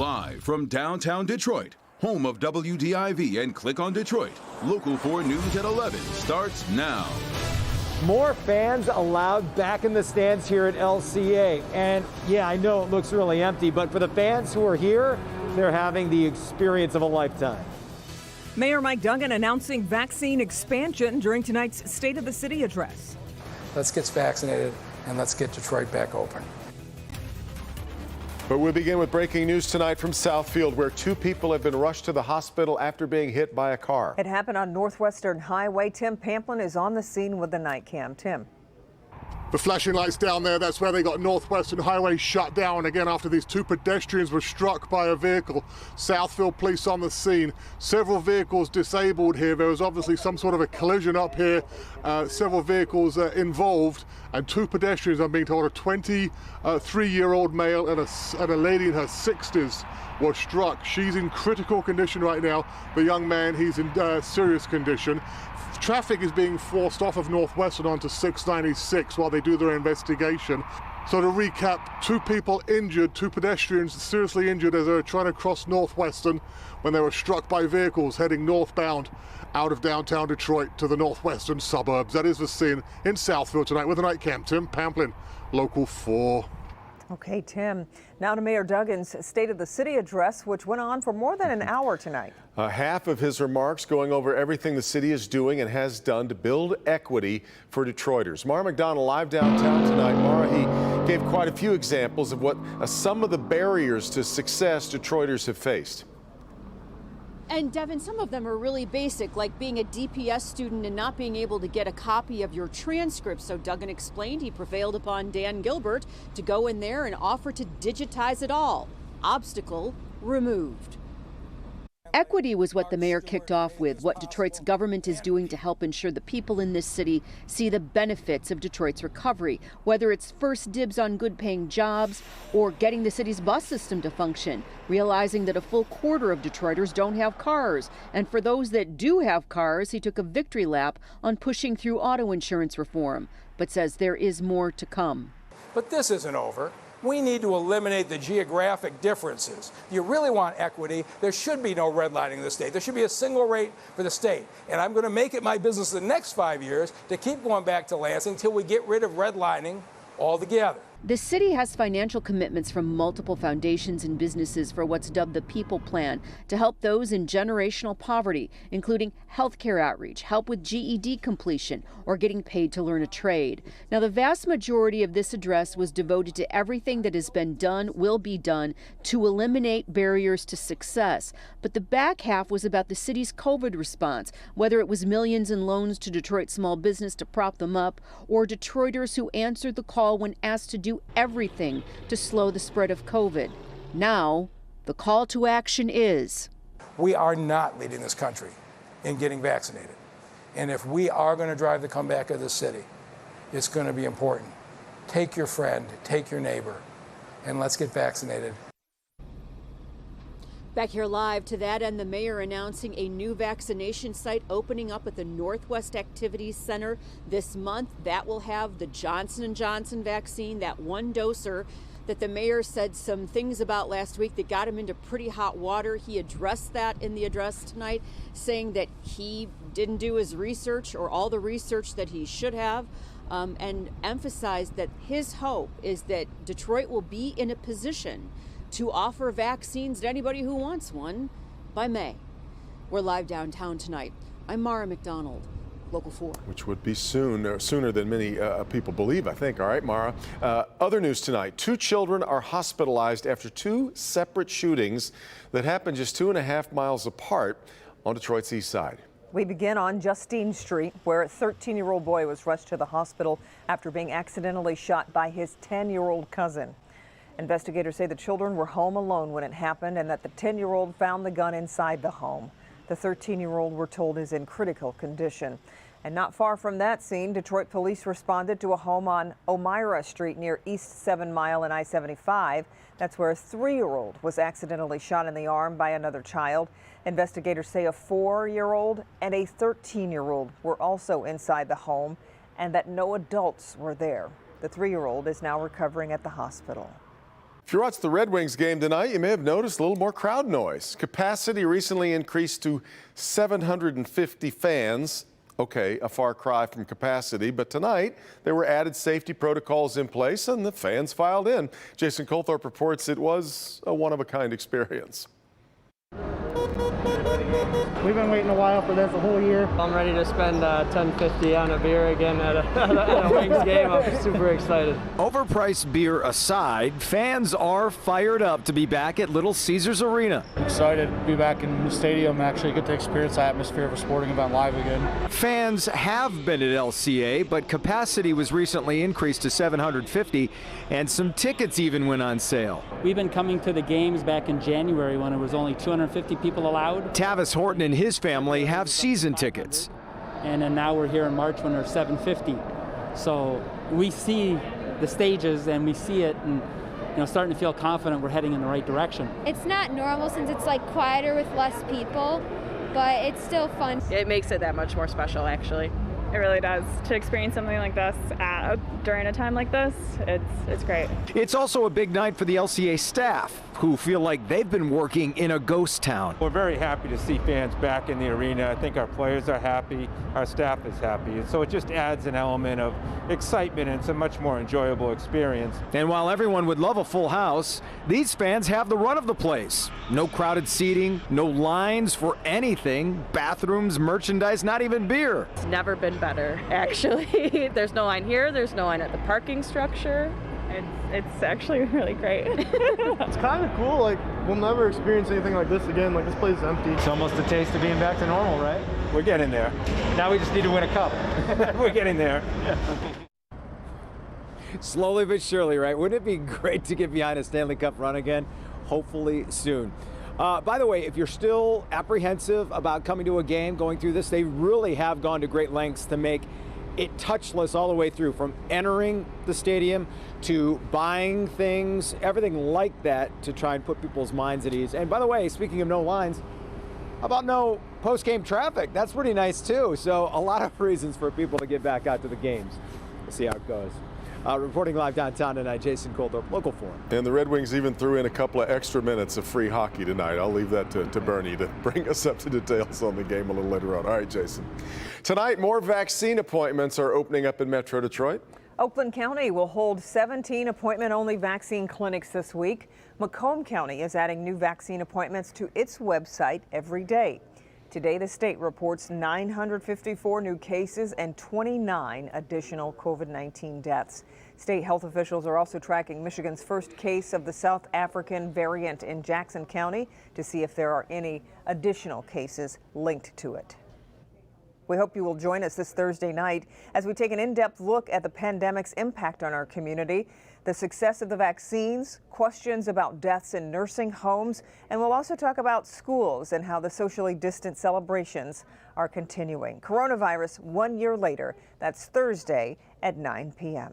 Live from downtown Detroit, home of WDIV and Click on Detroit, Local 4 News at 11 starts now. More fans allowed back in the stands here at LCA. And yeah, I know it looks really empty, but for the fans who are here, they're having the experience of a lifetime. Mayor Mike Duggan announcing vaccine expansion during tonight's State of the City address. Let's get vaccinated and let's get Detroit back open. But we'll begin with breaking news tonight from Southfield, where 2 people have been rushed to the hospital after being hit by a car. It happened on Northwestern Highway. Tim Pamplin is on the scene with the night cam. Tim. The flashing lights down there, that's where they got Northwestern Highway shut down again after these 2 pedestrians were struck by a vehicle. Southfield police on the scene. Several vehicles disabled here. There was obviously some sort of a collision up here. Several vehicles involved, and 2 pedestrians, I'm being told, a 23-year-old male and a lady in her 60s were struck. She's in critical condition right now. The young man, he's in serious condition. Traffic is being forced off of Northwestern onto 696 while they do their investigation. So to recap, 2 people injured, 2 pedestrians seriously injured as they were trying to cross Northwestern when they were struck by vehicles heading northbound out of downtown Detroit to the northwestern suburbs. That is the scene in Southfield tonight with the night cam. Tim Pamplin, Local 4. Okay, Tim. Now to Mayor Duggan's State of the City address, which went on for more than an hour tonight. Half of his remarks going over everything the city is doing and has done to build equity for Detroiters. Mara McDonald live downtown tonight. Mara, he gave quite a few examples of what some of the barriers to success Detroiters have faced. And Devin, some of them are really basic, like being a DPS student and not being able to get a copy of your transcript. So Duggan explained he prevailed upon Dan Gilbert to go in there and offer to digitize it all. Obstacle removed. Equity was what the mayor kicked off with, what Detroit's government is doing to help ensure the people in this city see the benefits of Detroit's recovery, whether it's first dibs on good-paying jobs or getting the city's bus system to function, realizing that a full quarter of Detroiters don't have cars. And for those that do have cars, he took a victory lap on pushing through auto insurance reform, but says there is more to come. But this isn't over. We need to eliminate the geographic differences. If you really want equity, there should be no redlining in the state. There should be a single rate for the state. And I'm going to make it my business the next 5 years to keep going back to Lansing until we get rid of redlining altogether. The city has financial commitments from multiple foundations and businesses for what's dubbed the People Plan to help those in generational poverty, including healthcare outreach, help with GED completion, or getting paid to learn a trade. Now, the vast majority of this address was devoted to everything that has been done, will be done, to eliminate barriers to success. But the back half was about the city's COVID response, whether it was millions in loans to Detroit small business to prop them up, or Detroiters who answered the call when asked to do everything to slow the spread of COVID. Now, the call to action is: we are not leading this country in getting vaccinated. And if we are going to drive the comeback of this city, it's going to be important. Take your friend, take your neighbor, and let's get vaccinated. Back here live to that end, the mayor announcing a new vaccination site opening up at the Northwest Activities Center this month. That will have the Johnson & Johnson vaccine, that one doser that the mayor said some things about last week that got him into pretty hot water. He addressed that in the address tonight, saying that he didn't do his research or all the research that he should have, and emphasized that his hope is that Detroit will be in a position to offer vaccines to anybody who wants one by May. We're live downtown tonight. I'm Mara McDonald, Local 4. Which would be soon, sooner than many people believe, I think. All right, Mara. Other news tonight. 2 children are hospitalized after 2 separate shootings that happened just 2.5 miles apart on Detroit's east side. We begin on Justine Street, where a 13-year-old boy was rushed to the hospital after being accidentally shot by his 10-year-old cousin. Investigators say the children were home alone when it happened and that the 10-year-old found the gun inside the home. The 13-year-old, we're told, is in critical condition. And not far from that scene, Detroit police responded to a home on O'Meara Street near East 7 Mile and I-75. That's where a 3-year-old was accidentally shot in the arm by another child. Investigators say a 4-year-old and a 13-year-old were also inside the home and that no adults were there. The 3-year-old is now recovering at the hospital. If you watch the Red Wings game tonight, you may have noticed a little more crowd noise. Capacity recently increased to 750 fans. Okay, a far cry from capacity, but tonight there were added safety protocols in place and the fans filed in. Jason Colthorpe reports it was a one-of-a-kind experience. We've been waiting a while for this a whole year. I'm ready to spend $10.50 on a beer again at a Wings game. I'm super excited. Overpriced beer aside, fans are fired up to be back at Little Caesars Arena. Excited to be back in the stadium and actually get to experience the atmosphere of a sporting event live again. Fans have been at LCA, but capacity was recently increased to 750, and some tickets even went on sale. We've been coming to the games back in January when it was only 250 people allowed. Tavis Horton and his family have season tickets. And then now we're here in March when there's 750. So we see the stages and we see it and starting to feel confident we're heading in the right direction. It's not normal since it's like quieter with less people, but it's still fun. It makes it that much more special, actually. It really does. To experience something like this during a time like this, it's great. It's also a big night for the LCA staff, who feel like they've been working in a ghost town. We're very happy to see fans back in the arena. I think our players are happy, our staff is happy. And so it just adds an element of excitement and it's a much more enjoyable experience. And while everyone would love a full house, these fans have the run of the place. No crowded seating, no lines for anything, bathrooms, merchandise, not even beer. It's never been better, actually. There's no line here, there's no line at the parking structure. It's actually really great. It's kind of cool. Like, we'll never experience anything like this again. Like, this place is empty. It's almost a taste of being back to normal, right? We're getting there. Now we just need to win a cup. We're getting there. Slowly but surely, right? Wouldn't it be great to get behind a Stanley Cup run again? Hopefully soon. By the way, if you're still apprehensive about coming to a game, going through this, they really have gone to great lengths to make it touchless all the way through, from entering the stadium to buying things, everything like that, to try and put people's minds at ease. And by the way, speaking of no lines, how about no post-game traffic? That's pretty nice too. So a lot of reasons for people to get back out to the games. We'll see how it goes. Reporting live downtown tonight, Jason Colthorpe, Local 4. And the Red Wings even threw in a couple of extra minutes of free hockey tonight. I'll leave that to Bernie to bring us up to details on the game a little later on. All right, Jason. Tonight, more vaccine appointments are opening up in Metro Detroit. Oakland County will hold 17 appointment-only vaccine clinics this week. Macomb County is adding new vaccine appointments to its website every day. Today, the state reports 954 new cases and 29 additional COVID-19 deaths. State health officials are also tracking Michigan's first case of the South African variant in Jackson County to see if there are any additional cases linked to it. We hope you will join us this Thursday night as we take an in-depth look at the pandemic's impact on our community, the success of the vaccines, questions about deaths in nursing homes, and we'll also talk about schools and how the socially distant celebrations are continuing. Coronavirus 1 year later. That's Thursday at 9 p.m.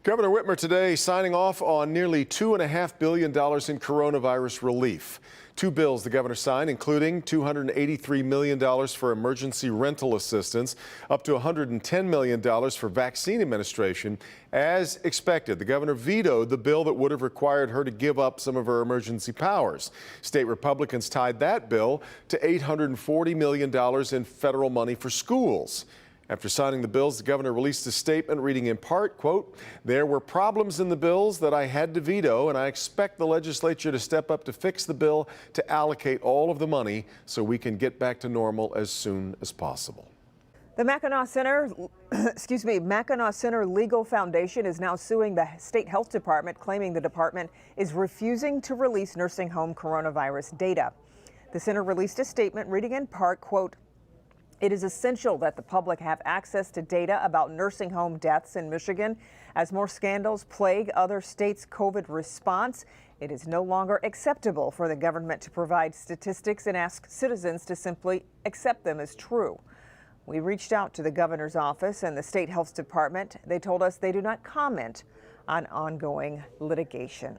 Governor Whitmer today signing off on nearly $2.5 billion in coronavirus relief. Two bills the governor signed, including $283 million for emergency rental assistance, up to $110 million for vaccine administration. As expected, the governor vetoed the bill that would have required her to give up some of her emergency powers. State Republicans tied that bill to $840 million in federal money for schools. After signing the bills, the governor released a statement reading in part, quote, "There were problems in the bills that I had to veto, and I expect the legislature to step up to fix the bill to allocate all of the money so we can get back to normal as soon as possible." The Mackinac Center, Mackinac Center Legal Foundation is now suing the state health department, claiming the department is refusing to release nursing home coronavirus data. The center released a statement reading in part, quote, "It is essential that the public have access to data about nursing home deaths in Michigan. As more scandals plague other states' COVID response, it is no longer acceptable for the government to provide statistics and ask citizens to simply accept them as true." We reached out to the governor's office and the state health department. They told us they do not comment on ongoing litigation.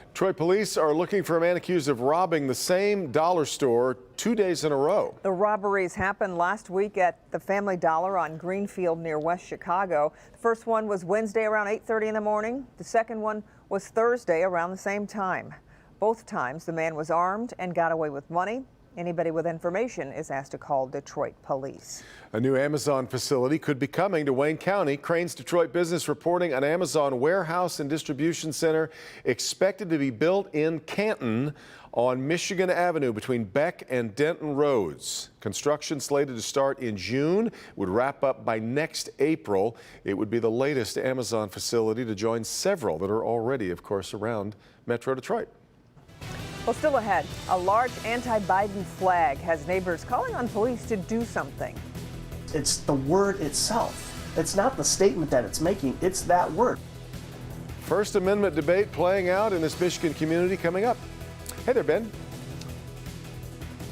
Detroit police are looking for a man accused of robbing the same dollar store 2 days in a row. The robberies happened last week at the Family Dollar on Greenfield near West Chicago. The first one was Wednesday around 8:30 in the morning. The second one was Thursday around the same time. Both times the man was armed and got away with money. Anybody with information is asked to call Detroit police. A new Amazon facility could be coming to Wayne County. Crain's Detroit Business reporting an Amazon warehouse and distribution center expected to be built in Canton on Michigan Avenue between Beck and Denton Roads. Construction slated to start in June, would wrap up by next April. It would be the latest Amazon facility to join several that are already, of course, around Metro Detroit. Well, still ahead, a large anti-Biden flag has neighbors calling on police to do something. It's the word itself. It's not the statement that it's making, it's that word. First Amendment debate playing out in this Michigan community coming up. Hey there, Ben.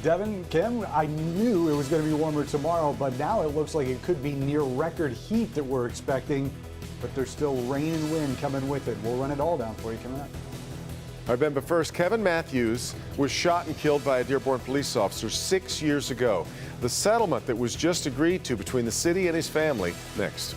Devin, Kim, I knew it was going to be warmer tomorrow, but now it looks like it could be near record heat that we're expecting, but there's still rain and wind coming with it. We'll run it all down for you coming up. All right, Ben, but first, Kevin Matthews was shot and killed by a Dearborn police officer 6 years ago. The settlement that was just agreed to between the city and his family, next.